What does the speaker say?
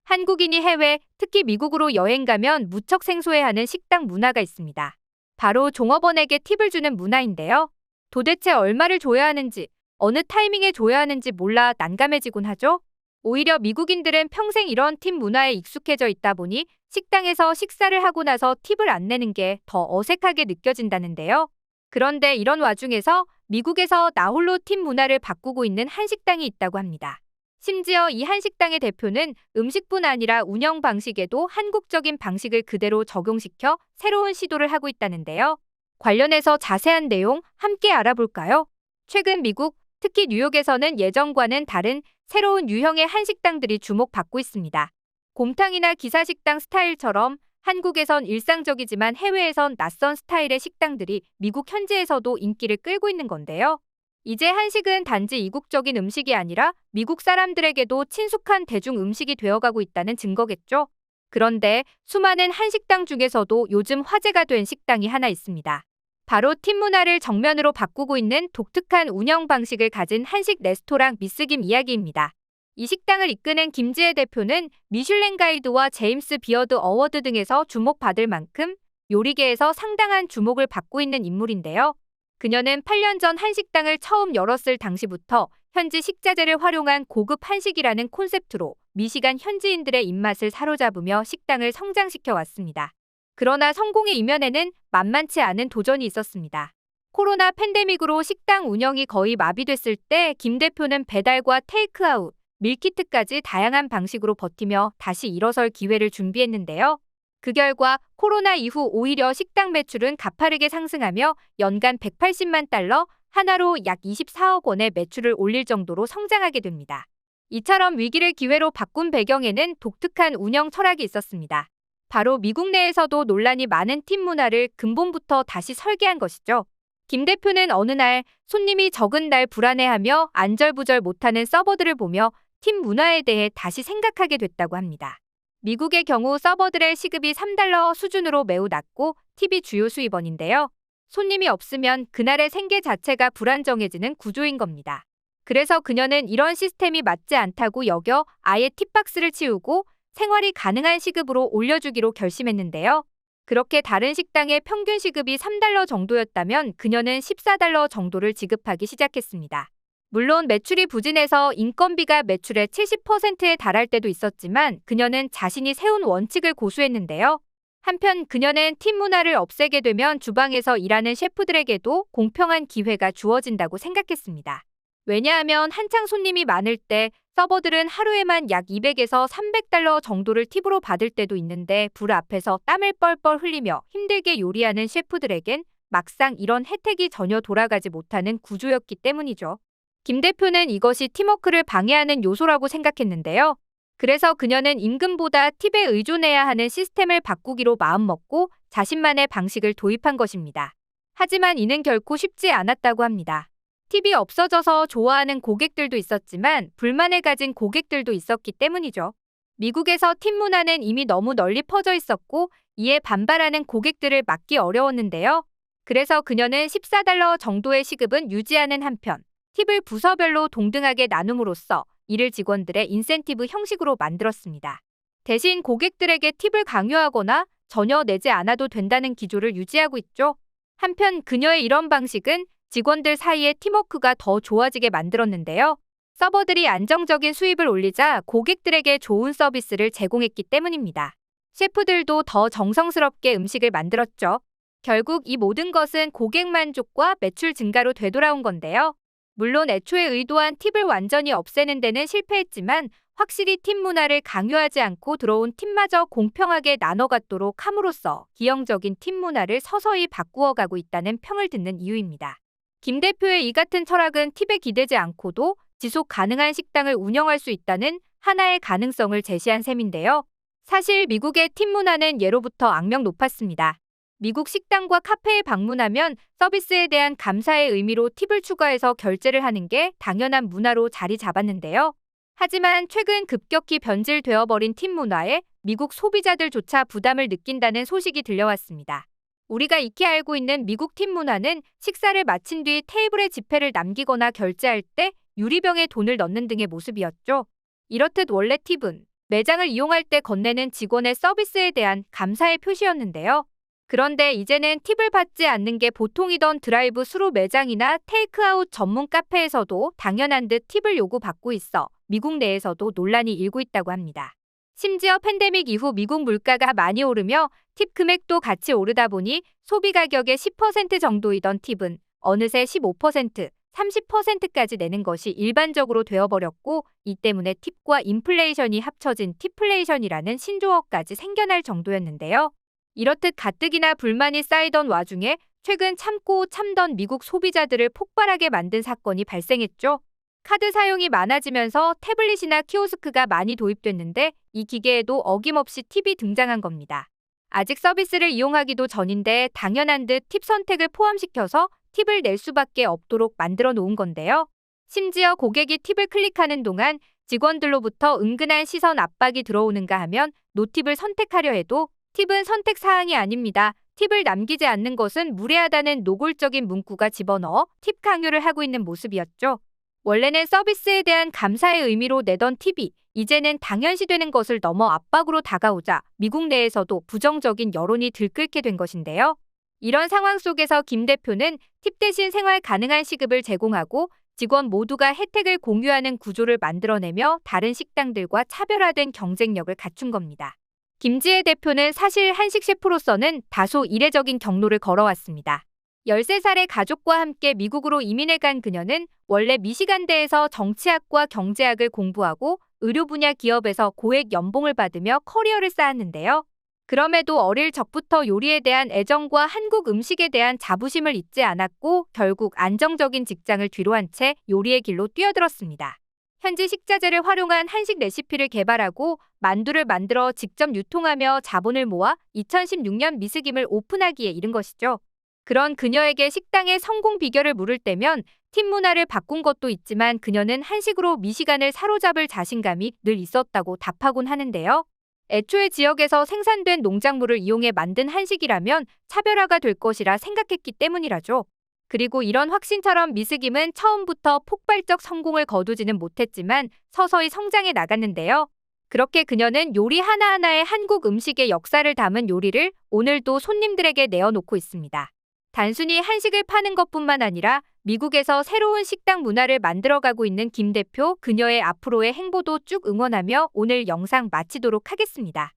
한국인이 해외, 특히 미국으로 여행 가면 무척 생소해하는 식당 문화가 있습니다. 바로 종업원에게 팁을 주는 문화인데요. 도대체 얼마를 줘야 하는지, 어느 타이밍에 줘야 하는지 몰라 난감해지곤 하죠. 오히려 미국인들은 평생 이런 팁 문화에 익숙해져 있다 보니 식당에서 식사를 하고 나서 팁을 안 내는 게 더 어색하게 느껴진다는데요. 그런데 이런 와중에서 미국에서 나홀로 팁 문화를 바꾸고 있는 한식당이 있다고 합니다. 심지어 이 한식당의 대표는 음식뿐 아니라 운영 방식에도 한국적인 방식을 그대로 적용시켜 새로운 시도를 하고 있다는데요. 관련해서 자세한 내용 함께 알아볼까요? 최근 미국, 특히 뉴욕에서는 예전과는 다른 새로운 유형의 한식당들이 주목받고 있습니다. 곰탕이나 기사식당 스타일처럼 한국에선 일상적이지만 해외에선 낯선 스타일의 식당들이 미국 현지에서도 인기를 끌고 있는 건데요. 이제 한식은 단지 이국적인 음식이 아니라 미국 사람들에게도 친숙한 대중 음식이 되어가고 있다는 증거겠죠. 그런데 수많은 한식당 중에서도 요즘 화제가 된 식당이 하나 있습니다. 바로 팁 문화를 정면으로 바꾸고 있는 독특한 운영 방식을 가진 한식 레스토랑 미스김 이야기입니다. 이 식당을 이끄는 김지혜 대표는 미슐랭 가이드와 제임스 비어드 어워드 등에서 주목받을 만큼 요리계에서 상당한 주목을 받고 있는 인물인데요. 그녀는 8년 전 한식당을 처음 열었을 당시부터 현지 식자재를 활용한 고급 한식이라는 콘셉트로 미시간 현지인들의 입맛을 사로잡으며 식당을 성장시켜 왔습니다. 그러나 성공의 이면에는 만만치 않은 도전이 있었습니다. 코로나 팬데믹으로 식당 운영이 거의 마비됐을 때 김 대표는 배달과 테이크아웃, 밀키트까지 다양한 방식으로 버티며 다시 일어설 기회를 준비했는데요. 그 결과 코로나 이후 오히려 식당 매출은 가파르게 상승하며 연간 180만 달러, 하나로 약 24억 원의 매출을 올릴 정도로 성장하게 됩니다. 이처럼 위기를 기회로 바꾼 배경에는 독특한 운영 철학이 있었습니다. 바로 미국 내에서도 논란이 많은 팁 문화를 근본부터 다시 설계한 것이죠. 김 대표는 어느 날 손님이 적은 날 불안해하며 안절부절 못하는 서버들을 보며 팁 문화에 대해 다시 생각하게 됐다고 합니다. 미국의 경우 서버들의 시급이 3달러 수준으로 매우 낮고 팁이 주요 수입원인데요. 손님이 없으면 그날의 생계 자체가 불안정해지는 구조인 겁니다. 그래서 그녀는 이런 시스템이 맞지 않다고 여겨 아예 팁박스를 치우고 생활이 가능한 시급으로 올려주기로 결심했는데요. 그렇게 다른 식당의 평균 시급이 3달러 정도였다면 그녀는 14달러 정도를 지급하기 시작했습니다. 물론 매출이 부진해서 인건비가 매출의 70%에 달할 때도 있었지만 그녀는 자신이 세운 원칙을 고수했는데요. 한편 그녀는 팁 문화를 없애게 되면 주방에서 일하는 셰프들에게도 공평한 기회가 주어진다고 생각했습니다. 왜냐하면 한창 손님이 많을 때 서버들은 하루에만 약 200에서 300달러 정도를 팁으로 받을 때도 있는데 불 앞에서 땀을 뻘뻘 흘리며 힘들게 요리하는 셰프들에겐 막상 이런 혜택이 전혀 돌아가지 못하는 구조였기 때문이죠. 김 대표는 이것이 팀워크를 방해하는 요소라고 생각했는데요. 그래서 그녀는 임금보다 팁에 의존해야 하는 시스템을 바꾸기로 마음먹고 자신만의 방식을 도입한 것입니다. 하지만 이는 결코 쉽지 않았다고 합니다. 팁이 없어져서 좋아하는 고객들도 있었지만 불만을 가진 고객들도 있었기 때문이죠. 미국에서 팁 문화는 이미 너무 널리 퍼져 있었고 이에 반발하는 고객들을 막기 어려웠는데요. 그래서 그녀는 14달러 정도의 시급은 유지하는 한편 팁을 부서별로 동등하게 나눔으로써 이를 직원들의 인센티브 형식으로 만들었습니다. 대신 고객들에게 팁을 강요하거나 전혀 내지 않아도 된다는 기조를 유지하고 있죠. 한편 그녀의 이런 방식은 직원들 사이의 팀워크가 더 좋아지게 만들었는데요. 서버들이 안정적인 수입을 올리자 고객들에게 좋은 서비스를 제공했기 때문입니다. 셰프들도 더 정성스럽게 음식을 만들었죠. 결국 이 모든 것은 고객 만족과 매출 증가로 되돌아온 건데요. 물론 애초에 의도한 팁을 완전히 없애는 데는 실패했지만 확실히 팁 문화를 강요하지 않고 들어온 팁마저 공평하게 나눠 갖도록 함으로써 기형적인 팁 문화를 서서히 바꾸어가고 있다는 평을 듣는 이유입니다. 김 대표의 이 같은 철학은 팁에 기대지 않고도 지속 가능한 식당을 운영할 수 있다는 하나의 가능성을 제시한 셈인데요. 사실 미국의 팁 문화는 예로부터 악명 높았습니다. 미국 식당과 카페에 방문하면 서비스에 대한 감사의 의미로 팁을 추가해서 결제를 하는 게 당연한 문화로 자리 잡았는데요. 하지만 최근 급격히 변질되어 버린 팁 문화에 미국 소비자들조차 부담을 느낀다는 소식이 들려왔습니다. 우리가 익히 알고 있는 미국 팁 문화는 식사를 마친 뒤 테이블에 지폐를 남기거나 결제할 때 유리병에 돈을 넣는 등의 모습이었죠. 이렇듯 원래 팁은 매장을 이용할 때 건네는 직원의 서비스에 대한 감사의 표시였는데요. 그런데 이제는 팁을 받지 않는 게 보통이던 드라이브 스루 매장이나 테이크아웃 전문 카페에서도 당연한 듯 팁을 요구받고 있어 미국 내에서도 논란이 일고 있다고 합니다. 심지어 팬데믹 이후 미국 물가가 많이 오르며 팁 금액도 같이 오르다 보니 소비 가격의 10% 정도이던 팁은 어느새 15%, 30%까지 내는 것이 일반적으로 되어버렸고, 이 때문에 팁과 인플레이션이 합쳐진 팁플레이션이라는 신조어까지 생겨날 정도였는데요. 이렇듯 가뜩이나 불만이 쌓이던 와중에 최근 참고 참던 미국 소비자들을 폭발하게 만든 사건이 발생했죠. 카드 사용이 많아지면서 태블릿이나 키오스크가 많이 도입됐는데 이 기계에도 어김없이 팁이 등장한 겁니다. 아직 서비스를 이용하기도 전인데 당연한 듯 팁 선택을 포함시켜서 팁을 낼 수밖에 없도록 만들어 놓은 건데요. 심지어 고객이 팁을 클릭하는 동안 직원들로부터 은근한 시선 압박이 들어오는가 하면 노팁을 선택하려 해도 팁은 선택 사항이 아닙니다. 팁을 남기지 않는 것은 무례하다는 노골적인 문구가 집어넣어 팁 강요를 하고 있는 모습이었죠. 원래는 서비스에 대한 감사의 의미로 내던 팁이 이제는 당연시되는 것을 넘어 압박으로 다가오자 미국 내에서도 부정적인 여론이 들끓게 된 것인데요. 이런 상황 속에서 김 대표는 팁 대신 생활 가능한 시급을 제공하고 직원 모두가 혜택을 공유하는 구조를 만들어내며 다른 식당들과 차별화된 경쟁력을 갖춘 겁니다. 김지혜 대표는 사실 한식 셰프로서는 다소 이례적인 경로를 걸어왔습니다. 13살의 가족과 함께 미국으로 이민해 간 그녀는 원래 미시간대에서 정치학과 경제학을 공부하고 의료 분야 기업에서 고액 연봉을 받으며 커리어를 쌓았는데요. 그럼에도 어릴 적부터 요리에 대한 애정과 한국 음식에 대한 자부심을 잊지 않았고 결국 안정적인 직장을 뒤로한 채 요리의 길로 뛰어들었습니다. 현지 식자재를 활용한 한식 레시피를 개발하고 만두를 만들어 직접 유통하며 자본을 모아 2016년 미스김을 오픈하기에 이른 것이죠. 그런 그녀에게 식당의 성공 비결을 물을 때면 팁 문화를 바꾼 것도 있지만 그녀는 한식으로 미시간을 사로잡을 자신감이 늘 있었다고 답하곤 하는데요. 애초에 지역에서 생산된 농작물을 이용해 만든 한식이라면 차별화가 될 것이라 생각했기 때문이라죠. 그리고 이런 확신처럼 미스김은 처음부터 폭발적 성공을 거두지는 못했지만 서서히 성장해 나갔는데요. 그렇게 그녀는 요리 하나하나에 한국 음식의 역사를 담은 요리를 오늘도 손님들에게 내어놓고 있습니다. 단순히 한식을 파는 것뿐만 아니라 미국에서 새로운 식당 문화를 만들어가고 있는 김 대표, 그녀의 앞으로의 행보도 쭉 응원하며 오늘 영상 마치도록 하겠습니다.